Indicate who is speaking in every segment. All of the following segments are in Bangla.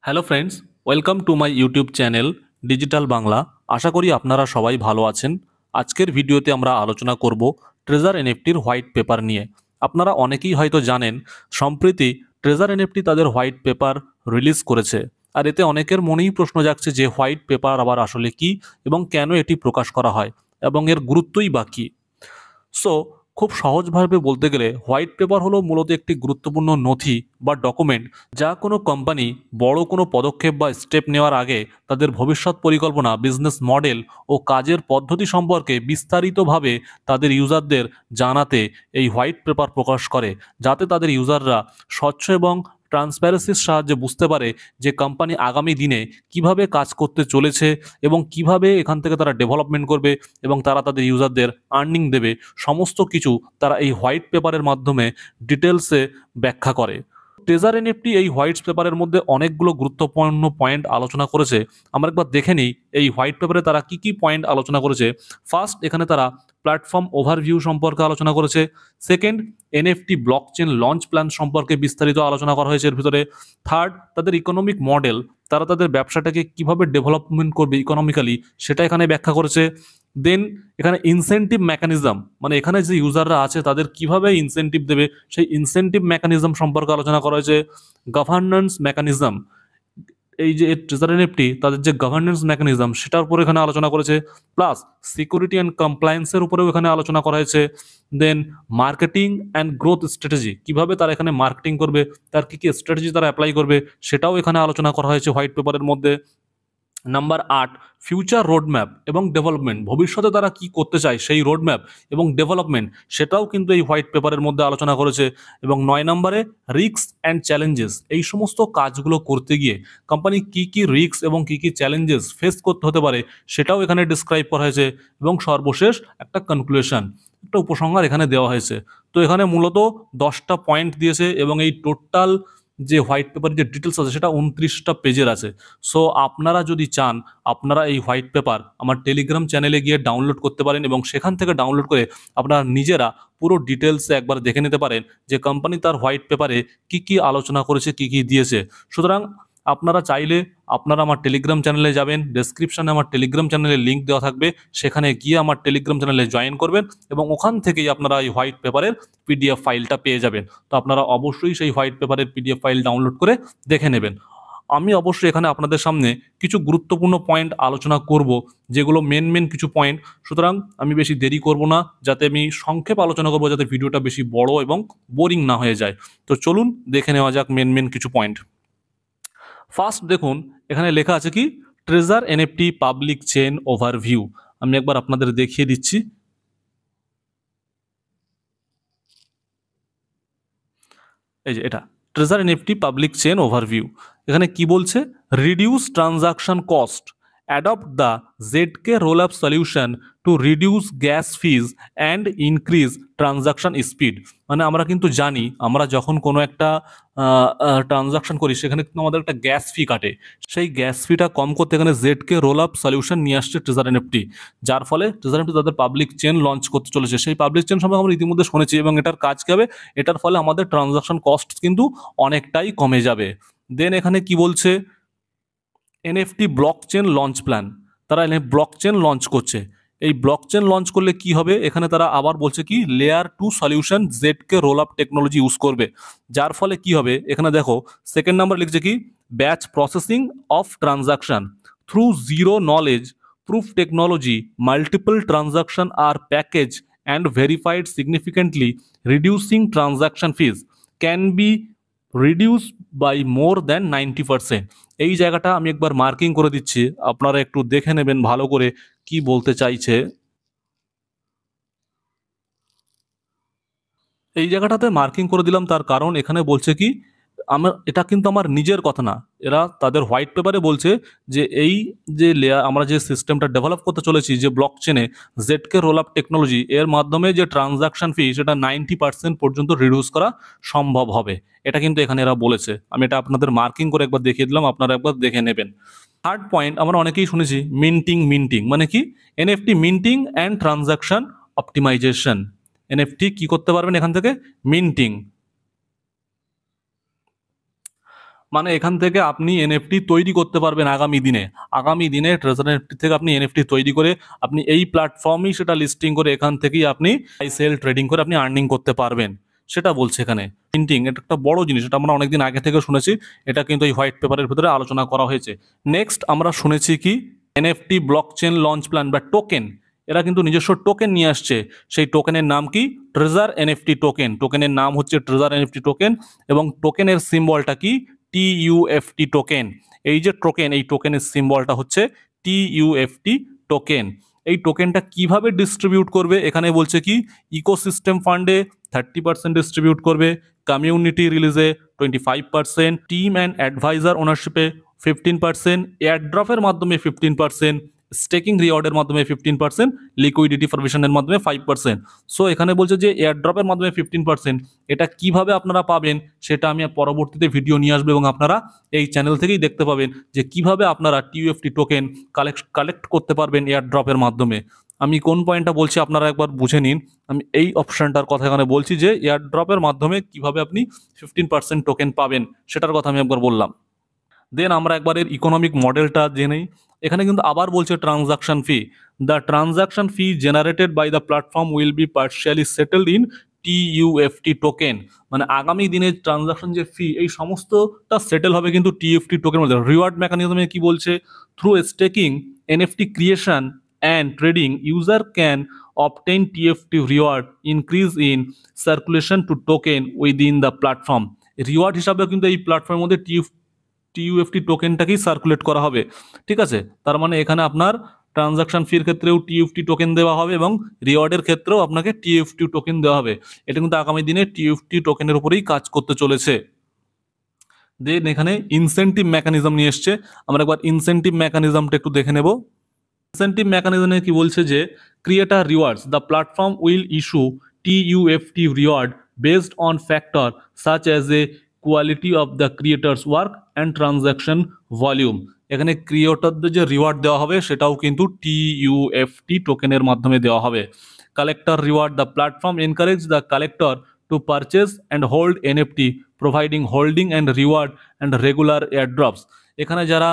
Speaker 1: Hello friends, welcome to my YouTube channel digital Bangla. আশা করি আপনারা সবাই ভালো আছেন। আজকের ভিডিওতে আমরা আলোচনা করব ট্রেজার এনএফটির হোয়াইট পেপার নিয়ে। আপনারা অনেকেই হয়তো জানেন, সম্প্রতি ট্রেজার এনএফটি তাদের হোয়াইট পেপার রিলিজ করেছে। আর এতে অনেকের মনেই প্রশ্ন জাগছে যে হোয়াইট পেপার আবার আসলে কি এবং কেন এটি প্রকাশ করা হয় এবং এর গুরুত্বই বা কী। সো খুব সহজভাবে বলতে গেলে হোয়াইট পেপার হলো মূলত একটি গুরুত্বপূর্ণ নথি বা ডকুমেন্ট, যা কোনো কোম্পানি বড় কোনো পদক্ষেপ বা স্টেপ নেওয়ার আগে তাদের ভবিষ্যৎ পরিকল্পনা, বিজনেস মডেল ও কাজের পদ্ধতি সম্পর্কে বিস্তারিতভাবে তাদের ইউজারদের জানাতে এই হোয়াইট পেপার প্রকাশ করে, যাতে তাদের ইউজাররা স্বচ্ছ এবং ট্রান্সপারেন্সির সাহায্যে বুঝতে পারে যে কোম্পানি আগামী দিনে কিভাবে কাজ করতে চলেছে এবং কিভাবে এখান থেকে তারা ডেভেলপমেন্ট করবে এবং তারা তাদের ইউজারদের আর্নিং দেবে। সমস্ত কিছু তারা এই হোয়াইট পেপারের মাধ্যমে ডিটেলসে ব্যাখ্যা করে। ট্রেজার এনএফটি এই হোয়াইট পেপারের মধ্যে অনেকগুলো গুরুত্বপূর্ণ পয়েন্ট আলোচনা করেছে। আমরা একবার দেখে নিই এই হোয়াইট পেপারে তারা কি কি পয়েন্ট আলোচনা করেছে। ফার্স্ট, এখানে তারা প্ল্যাটফর্ম ওভারভিউ সম্পর্কে আলোচনা করেছে। Second, NFT blockchain launch plan সম্পর্কে বিস্তারিত আলোচনা করা হয়েছে এর ভিতরে। থার্ড, তাদের ইকোনমিক মডেল, তারা তাদের ব্যবসাটাকে কিভাবে ডেভেলপমেন্ট করবে ইকোনমিক্যালি, সেটা এখানে ব্যাখ্যা করেছে। দেন এখানে ইনসেনটিভ মেকানিজম, মানে এখানে যে ইউজাররা আছে তাদের কিভাবে ইনসেনটিভ দেবে সেই ইনসেনটিভ মেকানিজম সম্পর্কে আলোচনা করা হয়েছে। গভর্নেন্স মেকানিজম, এই যে ট্রেজার এনএফটি তাদের যে গভর্নেন্স মেকানিজম সেটার উপর এখানে আলোচনা করেছে। প্লাস সিকিউরিটি অ্যান্ড কমপ্লায়েন্সের উপরেও এখানে আলোচনা করা হয়েছে। দেন মার্কেটিং অ্যান্ড গ্রোথ স্ট্র্যাটেজি, কিভাবে তারা এখানে মার্কেটিং করবে, তার কি কি স্ট্র্যাটেজি তারা অ্যাপ্লাই করবে, সেটাও এখানে আলোচনা করা হয়েছে হোয়াইট পেপারের মধ্যে। নাম্বার 8, ফিউচার রোডম্যাপ এবং ডেভেলপমেন্ট, ভবিষ্যতে তারা কি করতে চায় সেই রোডম্যাপ এবং ডেভেলপমেন্ট সেটাও কিন্তু এই হোয়াইট পেপারের মধ্যে আলোচনা করেছে। এবং 9 নম্বরে রিস্ক অ্যান্ড চ্যালেঞ্জেস, এই সমস্ত কাজগুলো করতে গিয়ে কোম্পানি কি কি রিস্ক এবং কি কি চ্যালেঞ্জেস ফেস করতে হতে পারে সেটাও এখানে ডিসক্রাইব করা হয়েছে। এবং সর্বশেষ একটা কনক্লুশন, একটা উপসংহার এখানে দেওয়া হয়েছে। তো এখানে মূলত 10টা পয়েন্ট দিয়েছে এবং এই টোটাল যে হোয়াইট পেপারের যে ডিটেলস আছে সেটা 29টা পেজের আছে। সো আপনারা যদি চান, আপনারা এই হোয়াইট পেপার আমার টেলিগ্রাম চ্যানেলে গিয়ে ডাউনলোড করতে পারেন এবং সেখান থেকে ডাউনলোড করে আপনারা নিজেরা পুরো ডিটেলসে একবার দেখে নিতে পারেন যে কোম্পানি তার হোয়াইট পেপারে কি কি আলোচনা করেছে, কি কি দিয়েছে। সুতরাং আপনারা চাইলে আপনারা আমার টেলিগ্রাম চ্যানেলে যাবেন, ডেসক্রিপশনে আমার টেলিগ্রাম চ্যানেলের লিঙ্ক দেওয়া থাকবে, সেখানে গিয়ে আমার টেলিগ্রাম চ্যানেলে জয়েন করবেন এবং ওখান থেকেই আপনারা এই হোয়াইট পেপারের পিডিএফ ফাইলটা পেয়ে যাবেন। তো আপনারা অবশ্যই সেই হোয়াইট পেপারের পিডিএফ ফাইল ডাউনলোড করে দেখে নেবেন। আমি অবশ্যই এখানে আপনাদের সামনে কিছু গুরুত্বপূর্ণ পয়েন্ট আলোচনা করব, যেগুলো মেন কিছু পয়েন্ট। সুতরাং আমি বেশি দেরি করব না, যাতে আমি সংক্ষেপ আলোচনা করবো, যাতে ভিডিওটা বেশি বড় এবং বোরিং না হয়ে যায়। তো চলুন দেখে নেওয়া যাক মেন কিছু পয়েন্ট। ফার্স্ট দেখুন, এখানে লেখা আছে কি treasure NFT public chain overview. আমি একবার আপনাদের দেখিয়ে দিচ্ছি। এই যে এটা treasure NFT public chain overview. এখানে কি বলছে, reduce transaction cost, adopt the ZK roll up solution to reduce gas fees and increase transaction speed. মানে আমরা কিন্তু জানি, আমরা যখন কোনো একটা ট্রানজাকশন করি সেখানে কিন্তু আমাদের একটা গ্যাস ফি কাটে। সেই গ্যাস ফিটা কম করতে এখানে জেডকে রোল আপ সলিউশন নিয়ে আসছে ট্রেজার এনএফটি, যার ফলে ট্রেজার এনএফটি তাদের পাবলিক চেন লঞ্চ করতে চলেছে। সেই পাবলিক চেন সম্পর্কে আমরা ইতিমধ্যে শুনেছি এবং এটার কাজ কি হবে, এটার ফলে আমাদের ট্রানজাকশন কস্ট কিন্তু অনেকটাই কমে যাবে। দেন এখানে কি বলছে, এনএফটি ব্লকচেন লঞ্চ প্ল্যান, তারা ব্লকচেন লঞ্চ করছে। এই ব্লকচেন লঞ্চ করলে কি হবে, এখানে তারা আবার বলছে কি layer 2 solution ZK roll up technology use করবে, যার ফলে কি হবে, এখানে দেখো সেকেন্ড নাম্বার লিখছে কি batch processing of transaction through zero knowledge proof technology, multiple transaction are package and verified significantly, reducing transaction fees can be reduce by more than 90%। এই জায়গাটা আমি একবার মার্কিং করে দিচ্ছি, আপনারা একটু দেখে নেবেন ভালো করে কি বলতে চাইছে। এই জায়গাটাতে মার্কিং করে দিলাম, তার কারণ এখানে বলছে কি, আমার এটা কিন্তু আমার নিজের কথা না, এরা তাদের হোয়াইট পেপারে বলছে যে এই যে লেয়ার আমরা যে সিস্টেমটা ডেভেলপ করতে চলেছি, যে ব্লক চেনে জেডকে রোল আপ টেকনোলজি, এর মাধ্যমে যে ট্রানজাকশন ফি সেটা 90% পর্যন্ত রিডিউস করা সম্ভব হবে। এটা কিন্তু এখানে এরা বলেছে। আমি এটা আপনাদের মার্কিং করে একবার দেখিয়ে দিলাম, আপনারা একবার দেখে নেবেন। থার্ড পয়েন্ট, আমরা অনেকেই শুনেছি মিন্টিং মানে কি, NFT minting and transaction optimization. NFT কি করতে পারবেন এখান থেকে, মিন্টিং মানে এখান থেকে আপনি এনএফটি তৈরি করতে পারবেন আগামী দিনে ট্রেজার এনএফটি থেকে আপনি এনএফটি তৈরি করে আপনি এই প্ল্যাটফর্মেই সেটা লিস্টিং করে এখান থেকেই আপনি বাই সেল ট্রেডিং করে আপনি আর্নিং করতে পারবেন, সেটা বলছে এখানে। প্রিন্টিং এটা একটা বড় জিনিস, এটা আমরা অনেকদিন আগে থেকে শুনেছি, এটা কিন্তু এই হোয়াইট পেপারের ভিতরে আলোচনা করা হয়েছে। নেক্সট আমরা শুনেছি কি এনএফটি ব্লকচেন লঞ্চ প্ল্যান বা টোকেন, এরা কিন্তু নিজস্ব টোকেন নিয়ে আসছে। সেই টোকেনের নাম কি? Treasure NFT token. টোকেনের নাম হচ্ছে ট্রেজার এনএফটি টোকেন এবং টোকেনের সিম্বলটা কি? টিইউএফটি টোকেন। এই যে টোকেন, এই টোকেনের সিম্বলটা হচ্ছে টিইউএফটি টোকেন। এই টোকেনটা কিভাবে ডিস্ট্রিবিউট করবে? এখানে বলছে কি ইকোসিস্টেম ফান্ডে 30% ডিস্ট্রিবিউট করবে, কমিউনিটি রিলিজে 25%, টিম অ্যান্ড অ্যাডভাইজার ওনারশিপে 15%, এয়ারড্রপের মাধ্যমে 15%, স্টেকিং রিওয়ার্ডের মাধ্যমে 15%, লিকুইডিটি প্রভিশনের মাধ্যমে 5%। সো এখানে বলছে যে এয়ারড্রপের মাধ্যমে 15%, এটা কিভাবে আপনারা পাবেন সেটা আমি পরবর্তীতে ভিডিও নিয়ে আসবো এবং আপনারা এই চ্যানেল থেকেই দেখতে পাবেন যে কিভাবে আপনারা টিইউএফটি টোকেন কালেক্ট করতে পারবেন এয়ারড্রপের মাধ্যমে। আমি কোন পয়েন্টটা বলছি আপনারা একবার বুঝে নিন। আমি এই অপশনটার কথা এখানে বলছি যে এয়ারড্রপের মাধ্যমে কিভাবে আপনি 15% টোকেন পাবেন সেটার কথা আমি একবার বললাম। দেন আমরা একবার এর ইকোনমিক মডেলটা জেনেই। এখানে কিন্তু আবার বলছে transaction fee, the transaction fee generated by the platform will be partially settled in TUFT token. মানে আগামী দিনে ট্রানজাকশন যে ফি এই সমস্তটা সেটেল হবে কিন্তু টিইউএফটি টোকেন মধ্যে। রিওয়ার্ড মেকানিজমে কি বলছে? Through staking, NFT creation and trading, user can obtain TFT reward increase in circulation to token within the platform। Reward হিসাবে কিন্তু এই প্ল্যাটফর্মের মধ্যে টিইউএফটি টোকেনটাকেই সার্কুলেট করা হবে, ঠিক আছে? তার মানে এখানে আপনার ট্রানজাকশন ফির ক্ষেত্রেও টিইউএফটি টোকেন দেওয়া হবে এবং রিওয়ার্ডের ক্ষেত্রেও আপনাকে টিইউএফটি টোকেন দেওয়া হবে। এটা কিন্তু আগামী দিনে টিইউএফটি টোকেনের উপরেই কাজ করতে চলেছে। দেন এখানে ইনসেন্টিভ মেকানিজম নিয়ে এসছে, আমরা একবার ইনসেন্টিভ মেকানিজমটা একটু দেখে নেব। ইনসেন্টিভ মেকানিজমে কি বলছে যে creator rewards, the platform will issue TUFT reward based on factor such as a quality of the creators work and transaction volume. এখানে ক্রিয়েটরদের যে রিওয়ার্ড দেওয়া হবে সেটাও কিন্তু টিইউএফটি টোকেনের মাধ্যমে দেওয়া হবে। Collector reward, the platform encourage the collector to purchase and hold NFT providing holding and reward and regular airdrops. এখানে যারা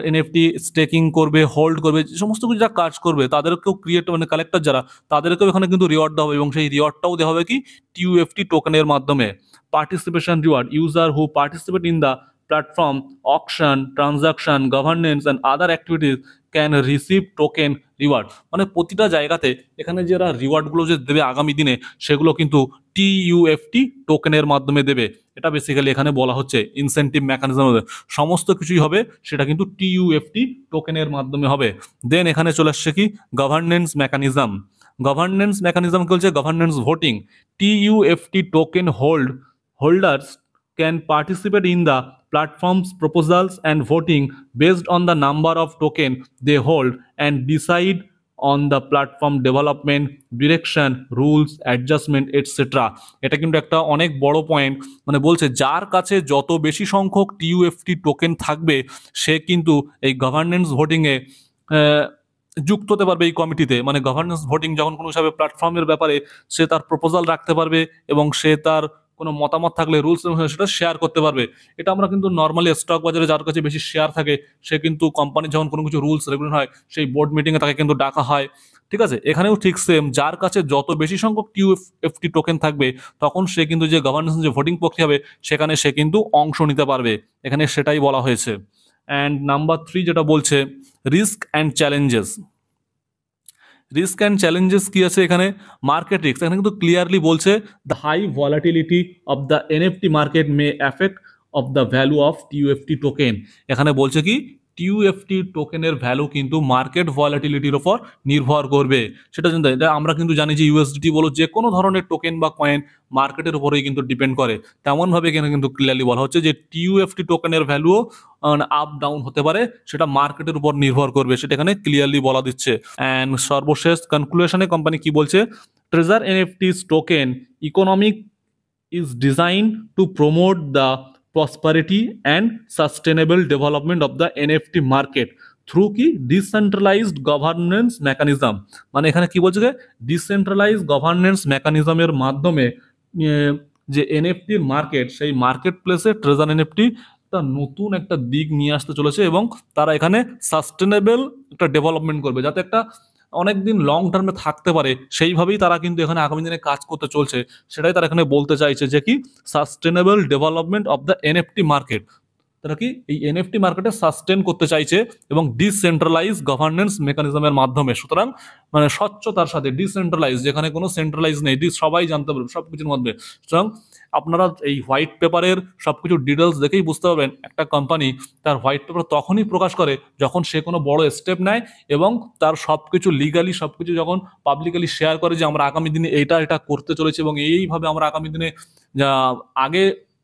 Speaker 1: এনএফটি স্টেকিং করবে, হোল্ড করবে, যে সমস্ত কিছু যারা কাজ করবে তাদেরকেও মানে কালেক্টর যারা, তাদেরকেও এখানে কিন্তু রিওয়ার্ড দেওয়া হবে এবং সেই রিওয়ার্ডটাও দেওয়া হবে কি টিইউএফটি টোকেনের মাধ্যমে। Participation reward, user who participate in the platform auction, transaction, governance and other activities can receive token reward. মানে প্রতিটা জায়গাতে এখানে যারা রিওয়ার্ডগুলো যে দেবে আগামী দিনে সেগুলো কিন্তু টিইউএফটি টোকেনের মাধ্যমে দেবে। এটা বেসিক্যালি এখানে বলা হচ্ছে ইনসেন্টিভ মেকানিজম, সমস্ত কিছুই হবে সেটা কিন্তু টিইউএফটি টোকেনের মাধ্যমে হবে। দেন এখানে চলে আসছে কি গভর্নেন্স মেকানিজম। গভর্নেন্স মেকানিজম কি বলছে? Governance voting, TUFT token holders can participate in the platform's proposals and voting based on the number of token they hold and decide on the platform development, direction, rules, adjustment, etc. এটা কিন্তু একটা অনেক বড় পয়েন্ট। মানে বলছে যার কাছে যত বেশি সংখ্যক টিইউএফটি টোকেন থাকবে সে কিন্তু এই গভর্নেন্স ভোটিংয়ে যুক্ত হতে পারবে এই কমিটিতে। মানে গভর্নেন্স ভোটিং যখন কোনো হিসাবে প্ল্যাটফর্মের ব্যাপারে সে তার প্রপোজাল রাখতে পারবে এবং সে তার কোনো মতামত থাকলে রুলস সেটা শেয়ার করতে পারবে। এটা আমরা কিন্তু নর্মালি স্টক বাজারে যার কাছে বেশি শেয়ার থাকে সে কিন্তু কোম্পানি যখন কোনো কিছু রুলস রেগুলেশন হয় সেই বোর্ড মিটিংয়ে তাকে কিন্তু ডাকা হয়, ঠিক আছে? এখানেও ঠিক সেম, যার কাছে যত বেশি সংখ্যক টিইউএফটি টোকেন থাকবে তখন সে কিন্তু যে গভর্নেন্স যে ভোটিং প্রক্রিয়া হবে সেখানে সে কিন্তু অংশ নিতে পারবে। এখানে সেটাই বলা হয়েছে। অ্যান্ড নাম্বার 3 যেটা বলছে risk and challenges. Risk and challenges কি আছে এখানে? মার্কেট রিস্ক এখানে কিন্তু ক্লিয়ারলি বলছে the high volatility of the NFT market may affect of the value of TUFT token. এখানে বলছে কি টিইউএফটি টোকেনের ভ্যালু কিন্তু মার্কেট ভলাটিলিটির ওপর নির্ভর করবে। সেটা এটা আমরা কিন্তু জানি যে ইউএসডিটি বলো যে কোনো ধরনের টোকেন বা কয়েন মার্কেটের উপরেই কিন্তু ডিপেন্ড করে। তেমনভাবে এখানে কিন্তু ক্লিয়ারলি বলা হচ্ছে যে টিইউএফটি টোকেনের ভ্যালুও আপ ডাউন হতে পারে, সেটা মার্কেটের উপর নির্ভর করবে, সেটা এখানে ক্লিয়ারলি বলা দিচ্ছে। অ্যান্ড সর্বশেষ কনক্লুশনে কোম্পানি কি বলছে? Treasure NFTs token economic is designed to promote the prosperity and sustainable development of the NFT market through কি ডিসেন্ট্রালাইজড গভর্নেন্স মেকানিজম। মানে এখানে কি বলছে যে ডিসেন্ট্রালাইজড গভর্নেন্স মেকানিজমের মাধ্যমে যে এনএফটির মার্কেট সেই মার্কেট প্লেসে ট্রেজার এনএফটি একটা নতুন একটা দিক নিয়ে আসতে চলেছে এবং তারা এখানে সাস্টেনেবল একটা ডেভেলপমেন্ট করবে, যাতে একটা অনেকদিন লং টার্মে থাকতে পারে। সেইভাবেই তারা কিন্তু এখানে আগামী দিনে কাজ করতে চলছে। সেটাই তারা এখানে বলতে চাইছে যে কি sustainable development of the NFT market. তারা কি এই এনএফটি মার্কেটে সাস্টেন করতে চাইছে এবং ডিসেন্ট্রালাইজ গভর্নেন্স মেকানিজমের মাধ্যমে। সুতরাং মানে স্বচ্ছতার সাথে ডিসেন্ট্রালাইজ, যেখানে কোনো সেন্ট্রালাইজ নেই, সবাই জানতে পারবে সবকিছুর মধ্যে। সুতরাং আপনারা এই হোয়াইট পেপারের সবকিছু ডিটেলস দেখেই বুঝতে পারবেন একটা কোম্পানি তার হোয়াইট পেপার তখনই প্রকাশ করে যখন সে কোনো বড় স্টেপ নেয় এবং তার সবকিছু লিগালি সবকিছু যখন পাবলিকলি শেয়ার করে যে আমরা আগামী দিনে এটা করতে চলেছি এবং এইভাবে আমরা আগামী দিনে যা আগে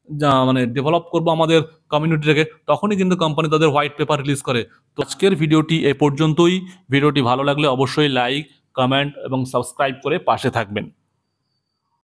Speaker 1: যা মানে ডেভেলপ করবো আমাদের কমিউনিটিটাকে, তখনই কিন্তু কোম্পানি তাদের হোয়াইট পেপার রিলিজ করে। তো আজকের ভিডিওটি এ পর্যন্তই। ভিডিওটি ভালো লাগলে অবশ্যই লাইক, কমেন্ট এবং সাবস্ক্রাইব করে পাশে থাকবেন।